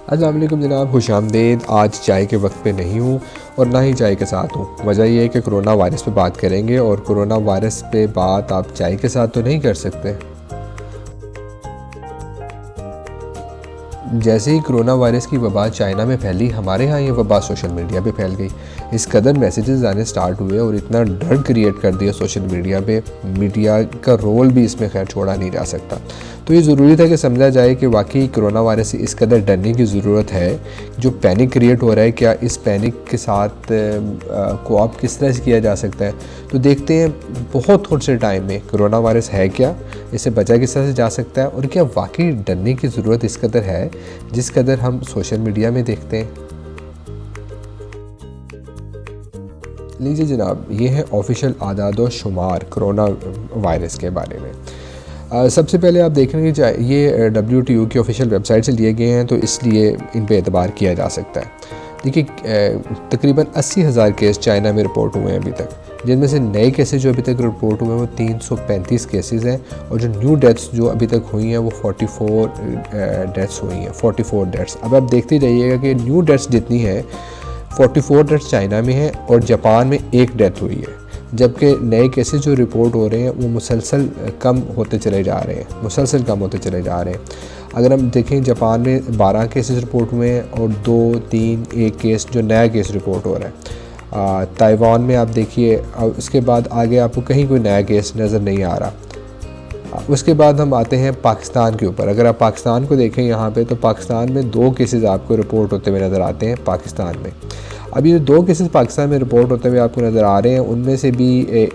अस्सलाम वालेकुम जनाब, खुशामदीद। आज चाय के वक्त पे नहीं हूँ और ना ही चाय के साथ हूँ। वजह यह है कि कोरोना वायरस पे बात करेंगे और कोरोना वायरस पे बात आप चाय के साथ तो नहीं कर सकते। जैसे ही कोरोना वायरस की वबा चाइना में फैली, हमारे यहाँ ये वबा सोशल मीडिया पे फैल गई। इस कदर मैसेजेस आने स्टार्ट हुए और इतना डर क्रिएट कर दिया सोशल मीडिया पे, मीडिया का रोल भी इसमें खैर छोड़ा नहीं जा सकता। तो ये ज़रूरी था कि समझा जाए कि वाकई कोरोना वायरस से इस कदर डरने की ज़रूरत है। जो पैनिक क्रिएट हो रहा है, क्या इस पैनिक के साथ को आप किस तरह से किया जा सकता है। तो देखते हैं बहुत थोड़े से टाइम में कोरोना वायरस है क्या, इससे बचा किस तरह से जा सकता है और क्या वाकई डरने की ज़रूरत इस कदर है जिस कदर हम सोशल मीडिया में देखते हैं। लीजिए जनाब, ये है ऑफिशियल आदाद व शुमार कोरोना वायरस के बारे में। सबसे पहले आप देखेंगे ये WTO की ऑफिशियल वेबसाइट से लिए गए हैं, तो इसलिए इन पे एतबार किया जा सकता है। देखिए, तकरीबन 80,000 केस चाइना में रिपोर्ट हुए हैं अभी तक, जिनमें से नए केसेस जो अभी तक रिपोर्ट हुए हैं वो 335 केसेस हैं और जो न्यू डेथ्स जो अभी तक हुई हैं वो 44 डेथ्स हुई हैं। 44 डेथ्स। अब आप देखते जाइएगा कि न्यू डेथ्स जितनी है, 44 डेथ्स चाइना में हैं और जापान में 1 डेथ हुई है, जबकि नए केसेस जो रिपोर्ट हो रहे हैं वो मुसलसल कम होते चले जा रहे हैं, मुसलसल कम होते चले जा रहे हैं। अगर हम देखें, जापान में 12 केसेस रिपोर्ट हुए हैं और 2, 3, 1 केस जो नया केस रिपोर्ट हो रहा है। ताइवान में आप देखिए, उसके बाद आगे आपको कहीं कोई नया केस नज़र नहीं आ रहा। उसके बाद हम आते हैं पाकिस्तान के ऊपर। अगर आप पाकिस्तान को देखें यहाँ पे, तो पाकिस्तान में 2 केसेस आपको रिपोर्ट होते हुए नज़र आते हैं पाकिस्तान में। अब ये 2 केसेस पाकिस्तान में रिपोर्ट होते हुए आपको नज़र आ रहे हैं, उनमें से भी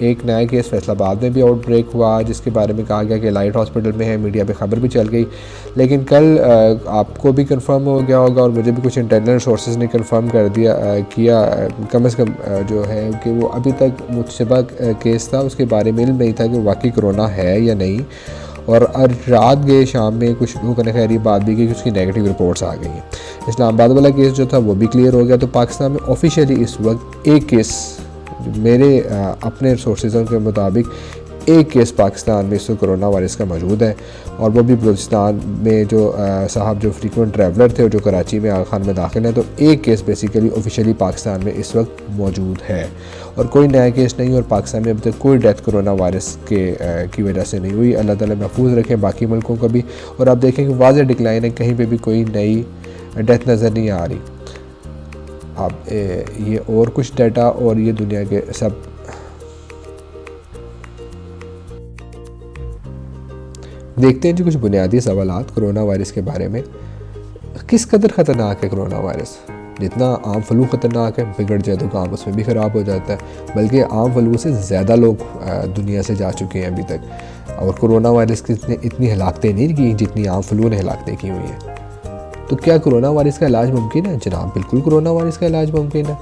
एक नया केस फैसलाबाद में भी आउटब्रेक हुआ, जिसके बारे में कहा गया कि लाइट हॉस्पिटल में है, मीडिया पे खबर भी चल गई। लेकिन कल आपको भी कंफर्म हो गया होगा और मुझे भी कुछ इंटरनल सोर्सेज ने कंफर्म कर दिया किया कम से कम जो है कि वो अभी तक मुतशबा केस था, उसके बारे में इल्म नहीं था कि वाकई कोरोना है या नहीं। और रात गए शाम में कुछ लोगों ने खैर ये बात भी की कि उसकी नेगेटिव रिपोर्ट्स आ गई हैं। इस्लामाबाद वाला केस जो था वो भी क्लियर हो गया। तो पाकिस्तान में ऑफिशियली इस वक्त 1 केस, मेरे अपने सोर्सेज़ के मुताबिक 1 केस पाकिस्तान में इस वक्त कोरोना वायरस का मौजूद है, और वो भी बलूचिस्तान में जो साहब जो फ्रीक्वेंट ट्रैवलर थे और जो कराची में आगा खान में दाखिल हैं। तो 1 केस बेसिकली ऑफिशियली पाकिस्तान में इस वक्त मौजूद है और कोई नया केस नहीं, और पाकिस्तान में अभी तक कोई डेथ कोरोना वायरस की वजह से नहीं हुई। अल्लाह ताला महफूज रखें बाकी मुल्कों को भी। और आप देखें कि वाज़ेह डिक्लाइन है, कहीं पे भी कोई नई डेथ नज़र नहीं आ रही। अब ये और कुछ डाटा और ये दुनिया के सब देखते हैं जी कुछ बुनियादी सवालात कोरोना वायरस के बारे में। किस कदर ख़तरनाक है कोरोना वायरस? जितना आम फ्लू ख़तरनाक है, बिगड़ जाए तो काम उसमें भी ख़राब हो जाता है, बल्कि आम फ्लू से ज़्यादा लोग दुनिया से जा चुके हैं अभी तक। और कोरोना वायरस की इतनी हलाकतें नहीं की जितनी आम फ्लू ने हलाकतें की हुई हैं। तो क्या कोरोना वायरस का इलाज मुमकिन है? जनाब, बिल्कुल कोरोना वायरस का इलाज मुमकिन है।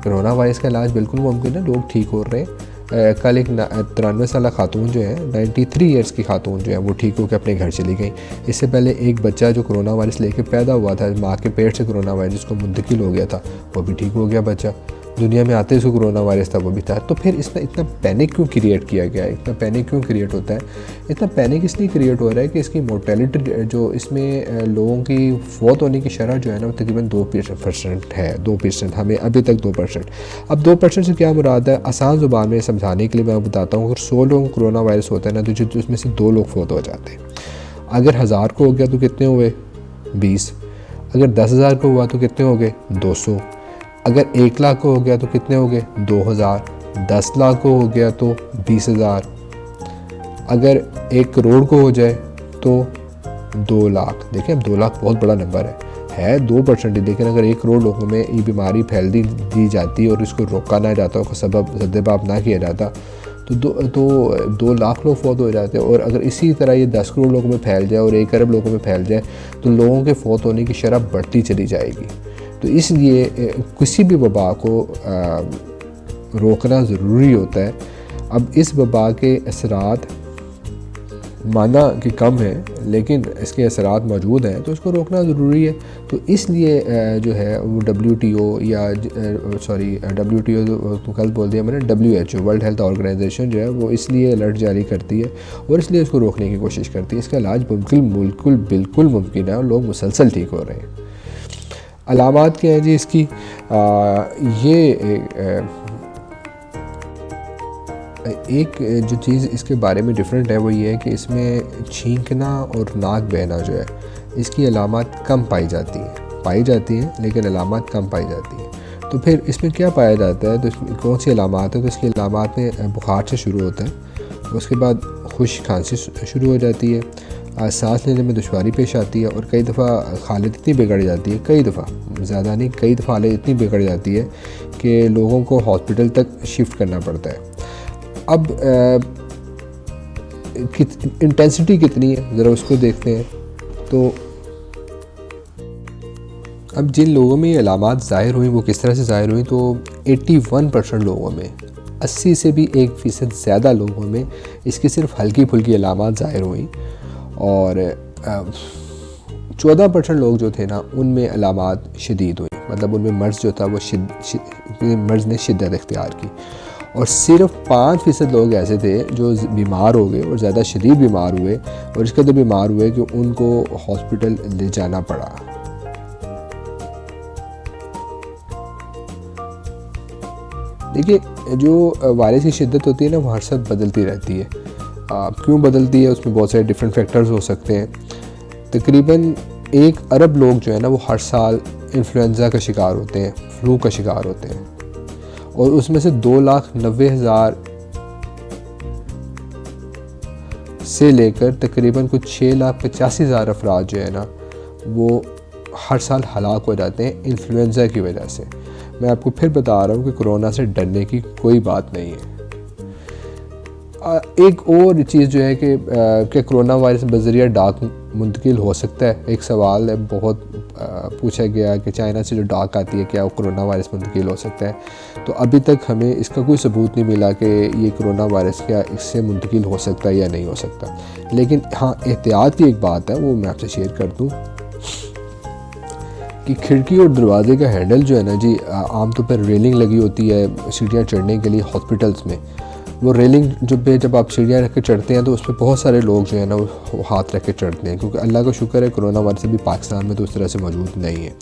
कोरोना वायरस का इलाज बिल्कुल मुमकिन है, लोग ठीक हो रहे हैं। कल एक 93 साल खातून जो है, 93 ईयर्स की खातून जो है, वो ठीक होकर अपने घर चली गई। इससे पहले एक बच्चा जो कोरोना वायरस लेके पैदा हुआ था, माँ के पेट से कोरोना वायरस जिसको मुंतकिल हो गया था, वो भी ठीक हो गया बच्चा। दुनिया में आते इसको कोरोना वायरस था, वो भी था। तो फिर इसमें इतना पैनिक क्यों क्रिएट किया गया है? इतना पैनिक क्यों क्रिएट होता है? इतना पैनिक इसलिए क्रिएट हो रहा है कि इसकी मोर्टेलिटी जो इसमें लोगों की फौत होने की शरह जो है ना, वो तकरीबन 2% है। 2%, हमें अभी तक 2%। अब 2% से क्या मुराद है? आसान ज़ुबान में समझाने के लिए मैं बताता हूँ। अगर 100 लोगों को कोरोना वायरस होता है ना, तो उसमें से 2 लोग फौत हो जाते हैं। अगर 1000 को हो गया तो कितने हुए? 20। अगर 10,000 को हुआ तो कितने हो गए? 200। अगर 1 लाख को हो गया तो कितने हो गए? 2000। 10 लाख को हो गया तो 20,000। अगर 1 करोड़ को हो जाए तो 2 लाख। देखिए, अब 2 लाख बहुत बड़ा नंबर है 2%, लेकिन अगर 1 करोड़ लोगों में ये बीमारी फैल दी जाती और इसको रोका ना जाता, उसका सबब सद्देबाब ना किया जाता, तो 2 लाख लोग फौत हो जाते। और अगर इसी तरह ये 10 करोड़ लोगों में फैल जाए और 1 अरब लोगों में फैल जाए, तो लोगों के फौत होने की शरह बढ़ती चली जाएगी। तो इसलिए किसी भी वबा को रोकना ज़रूरी होता है। अब इस वबा के असरात माना कि कम है, लेकिन इसके असरात मौजूद हैं, तो इसको रोकना ज़रूरी है। तो इसलिए जो है वो WTO या WTO तो कल बोल दिया मैंने, WHO वर्ल्ड हेल्थ ऑर्गेनाइजेशन जो है वो इसलिए अलर्ट जारी करती है और इसलिए इसको रोकने की कोशिश करती है। इसका इलाज बिल्कुल मुमकिन है और लोग मुसलसल ठीक हो रहे हैं। अलामात क्या है जी इसकी? एक जो चीज़ इसके बारे में डिफरेंट है वो ये है कि इसमें छींकना और नाक बहना जो है, इसकी अलामात कम पाई जाती हैं लेकिन अलामात कम पाई जाती हैं। तो फिर इसमें क्या पाया जाता है, तो इसमें कौन सी अलामात है? तो इसकी अलामात में बुखार से शुरू होता है, उसके बाद खुश्क खांसी शुरू हो जाती है, सांस लेने में दुश्वारी पेश आती है, और कई दफ़ा हालत इतनी बिगड़ जाती है, कई दफ़ा, ज़्यादा नहीं, कई दफ़ा हालत इतनी बिगड़ जाती है कि लोगों को हॉस्पिटल तक शिफ्ट करना पड़ता है। अब इंटेंसिटी कितनी है ज़रा उसको देखते हैं। तो अब जिन लोगों में ये अलामात ज़ाहिर हुई वो किस तरह से ज़ाहिर हुई, तो 81% लोगों में, 80 से भी 1% ज़्यादा लोगों में इसकी सिर्फ हल्की फुल्की अलामात ज़ाहिर हुई, और 14% लोग जो थे ना उनमें अलामात शदीद हुई, मतलब उनमें मर्ज़ जो था वो मर्ज़ ने शिद्दत इख्तियार की, और सिर्फ 5% लोग ऐसे थे जो बीमार हो गए और ज़्यादा शदीद बीमार हुए, और इसके तो बीमार हुए कि उनको हॉस्पिटल ले जाना पड़ा। देखिए जो वायरस की शिद्दत होती है ना वो हर साल बदलती रहती है। क्यों बदलती है, उसमें बहुत सारे डिफरेंट फैक्टर्स हो सकते हैं। तकरीबन 1 अरब लोग जो है ना वो हर साल इन्फ्लुएंज़ा का शिकार होते हैं, फ्लू का शिकार होते हैं, और उसमें से 2,90,000 से लेकर तकरीबन कुछ 6,85,000 अफराद जो है ना वो हर साल हलाक हो जाते हैं इन्फ्लुएंज़ा की वजह से। मैं आपको फिर बता रहा हूँ कि कोरोना से डरने की कोई बात नहीं है। एक और चीज़ जो है कि क्या कोरोना वायरस बज़रिया डाक मुंतकिल हो सकता है? एक सवाल है, बहुत पूछा गया कि चाइना से जो डाक आती है क्या वो कोरोना वायरस मुंतकिल हो सकता है? तो अभी तक हमें इसका कोई सबूत नहीं मिला कि ये कोरोना वायरस क्या इससे मुंतकिल हो सकता है या नहीं हो सकता। लेकिन हाँ, एहतियात की एक बात है, वो मैं आपसे शेयर कर दूँ कि खिड़की और दरवाजे का हैंडल जो है ना जी, आमतौर पर रेलिंग लगी होती है सीढ़ियाँ चढ़ने के लिए हॉस्पिटल्स में। वो रेलिंग जब आप सीढ़ियाँ रख के चढ़ते हैं तो उस पर बहुत सारे लोग जो है ना वो हाथ रख के चढ़ते हैं, क्योंकि अल्लाह का शुक्र है कोरोना वायरस अभी पाकिस्तान में तो उस तरह से मौजूद नहीं है।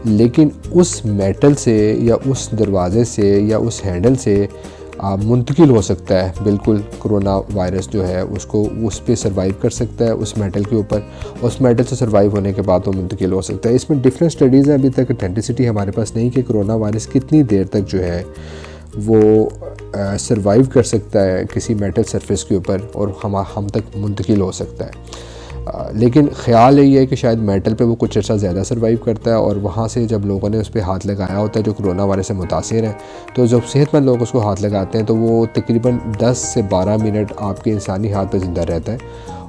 लेकिन उस मेटल से या उस दरवाज़े से या उस हैंडल से मुंतकिल हो सकता है, बिल्कुल कोरोना वायरस जो है उसको उस पर सर्वाइव कर सकता है, उस मेटल के ऊपर, उस मेटल से सर्वाइव होने के बाद वो मुंतकिल हो सकता है। इसमें डिफरेंट स्टडीज़ हैं, अभी तक अथेंटिसिटी हमारे पास नहीं कि कोरोना वायरस कितनी देर तक जो है वो सर्वाइव कर सकता है किसी मेटल सरफेस के ऊपर और हम तक मुंतकिल हो सकता है। लेकिन ख़्याल यही है कि शायद मेटल पे वो कुछ अर्सा ज़्यादा सर्वाइव करता है, और वहाँ से जब लोगों ने उस पर हाथ लगाया होता है जो कोरोना वायरस से मुतासिर हैं, तो जब सेहतमंद लोग उसको हाथ लगाते हैं तो वो तकरीबन 10 से 12 मिनट आपके इंसानी हाथ पर ज़िंदा रहता है।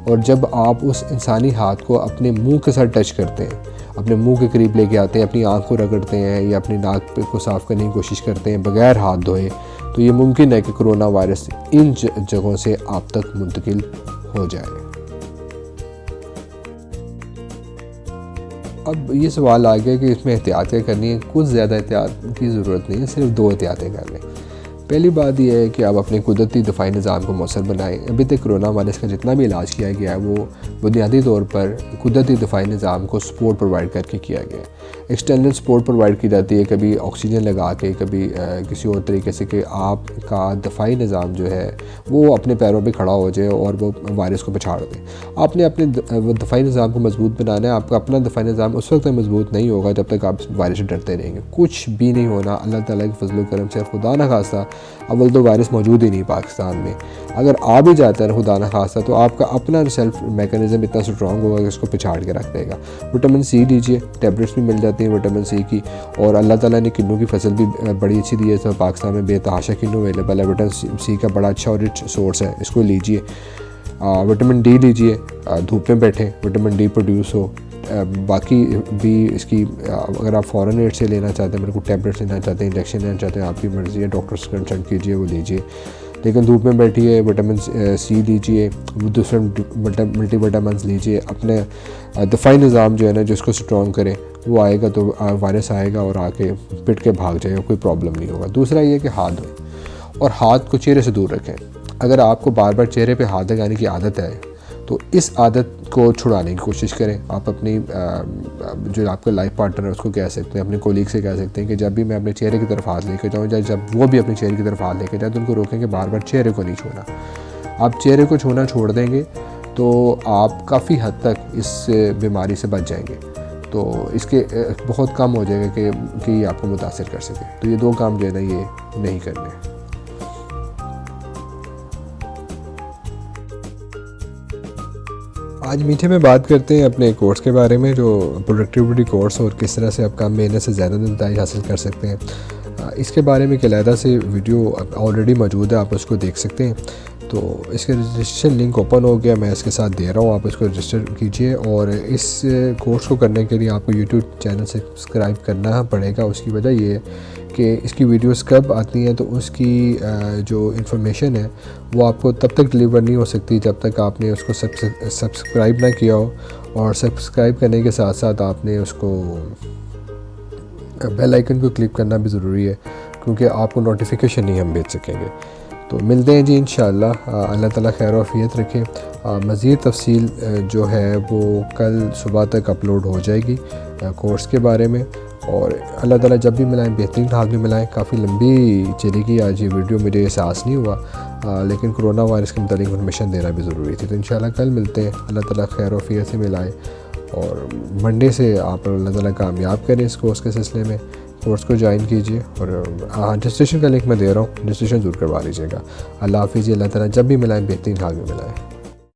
और जब आप उस इंसानी हाथ को अपने मुंह के साथ टच करते हैं, अपने मुंह के करीब लेके आते हैं, अपनी आँख को रगड़ते हैं या अपनी नाक को साफ़ करने की कोशिश करते हैं बग़ैर हाथ धोए, तो ये मुमकिन है कि कोरोना वायरस इन जगहों से आप तक मुंतकिल हो जाए। अब ये सवाल आ गया कि इसमें एहतियात क्या करनी है। कुछ ज़्यादा एहतियात की ज़रूरत नहीं है, सिर्फ 2 एहतियातें कर लें। पहली बात यह है कि आप अपने कुदरती दफ़ाई निज़ाम को मौसर बनाएं। अभी तक कोरोना वायरस का जितना भी इलाज किया गया है वो बुनियादी तौर पर कुदरती दफ़ाई निज़ाम को सपोर्ट प्रोवाइड करके किया गया है। एक्सटर्नल सपोर्ट प्रोवाइड की जाती है, कभी ऑक्सीजन लगा के, कभी किसी और तरीके से, कि आपका दफ़ाई निज़ाम जो है वो अपने पैरों पे खड़ा हो जाए और वो वायरस को पछाड़ दे। आपने अपने दफ़ाई निज़ाम को मजबूत बनाना है। आपका अपना दफ़ाई निज़ाम उस वक्त तक मजबूत नहीं होगा जब तक आप वायरस से डरते रहेंगे। कुछ भी नहीं होना, अल्लाह ताला के फजल करम से। खुदा न खास्ता, अव्वल तो वायरस मौजूद ही नहीं पाकिस्तान में, अगर आ भी जाता है खुदा न खास्ता तो आपका अपना सेल्फ मैकेनिज़्म इतना स्ट्रॉन्ग होगा कि उसको पिछाड़ के रख देगा। विटामिन सी लीजिए, टैबलेट्स भी मिल जाती हैं विटामिन सी की, और अल्लाह ताला ने किन्नू की फसल भी बड़ी अच्छी दी है। तो पाकिस्तान में बेतहाशा किन्नू अवेलेबल है, विटामिन सी का बड़ा अच्छा और रिच सोर्स है, इसको लीजिए। विटामिन डी लीजिए, धूप में बैठें, विटामिन डी प्रोड्यूस हो। बाकी भी इसकी अगर आप फ़ॉरेन एड से लेना चाहते हैं, मेरे को टैबलेट्स लेना चाहते हैं, इंजेक्शन लेना चाहते हैं, आपकी मर्ज़ी है, डॉक्टर से कंसल्ट कीजिए, वो लीजिए। लेकिन धूप में बैठिए, विटामिन सी लीजिए, दूसरे मल्टी विटामिन लीजिए। अपने दफ़ाई निज़ाम जो है ना जिसको स्ट्रॉन्ग करें, वो आएगा तो वायरस आएगा और आके पिट के भाग जाएगा, कोई प्रॉब्लम नहीं होगा। दूसरा ये कि हाथ धोएं और हाथ को चेहरे से दूर रखें। अगर आपको बार बार चेहरे पे हाथ लगाने की आदत है तो इस आदत को छुड़ाने की कोशिश करें। आप अपनी जो आपका लाइफ पार्टनर है उसको कह सकते हैं, अपने कोलीग से कह सकते हैं कि जब भी मैं अपने चेहरे की तरफ हाथ लेके जाऊँ या जब वो भी अपने चेहरे की तरफ हाथ लेके जाए तो उनको रोकें कि बार बार चेहरे को नहीं छूना। आप चेहरे को छूना छोड़ देंगे तो आप काफ़ी हद तक इस बीमारी से बच जाएंगे। तो इसके बहुत कम हो जाएगा कि ये आपको मुतासिर कर सके। तो ये 2 काम जो है ना ये नहीं करने। आज मीठे में बात करते हैं अपने कोर्स के बारे में, जो प्रोडक्टिविटी कोर्स और किस तरह से आप कम महीने से ज़्यादा नतीजे हासिल कर सकते हैं। इसके बारे में एक अलहदा से वीडियो ऑलरेडी मौजूद है, आप उसको देख सकते हैं। तो इसका रजिस्ट्रेशन लिंक ओपन हो गया, मैं इसके साथ दे रहा हूँ, आप इसको रजिस्टर कीजिए। और इस कोर्स को करने के लिए आपको यूट्यूब चैनल सब्सक्राइब करना पड़ेगा। उसकी वजह ये है कि इसकी वीडियोस कब आती हैं तो उसकी जो इन्फॉर्मेशन है वो आपको तब तक डिलीवर नहीं हो सकती जब तक आपने उसको सब्सक्राइब ना किया हो। और सब्सक्राइब करने के साथ साथ आपने उसको बेल आइकन को क्लिक करना भी ज़रूरी है, क्योंकि आपको नोटिफिकेशन नहीं हम भेज सकेंगे। तो मिलते हैं जी इंशाअल्लाह। अल्लाह ताला खैर आफियत रखे। मज़ीद तफसील जो है वो कल सुबह तक अपलोड हो जाएगी कोर्स के बारे में। और अल्लाह ताला जब भी मिलाएं बेहतरीन हाल में मिलाएं। काफ़ी लंबी चलेगी आज ये वीडियो, मुझे एहसास नहीं हुआ, लेकिन कोरोना वायरस के मुताबिक इन्फॉर्मेशन देना भी ज़रूरी थी। तो इंशाल्लाह कल मिलते हैं। अल्लाह ताला खैर आफियत से मिलाए और मंडे से आप अल्लाह ताला कामयाब करें इस कोर्स के सिलसिले में। कोर्स को ज्वाइन कीजिए और रजिस्ट्रेशन का लिंक मैं दे रहा हूँ, रजिस्ट्रेशन ज़रूर करवा लीजिएगा। अल्लाह हाफ़िज़। अल्लाह ताला जब भी मिलाएं बेहतरीन हाल में मिलाएं।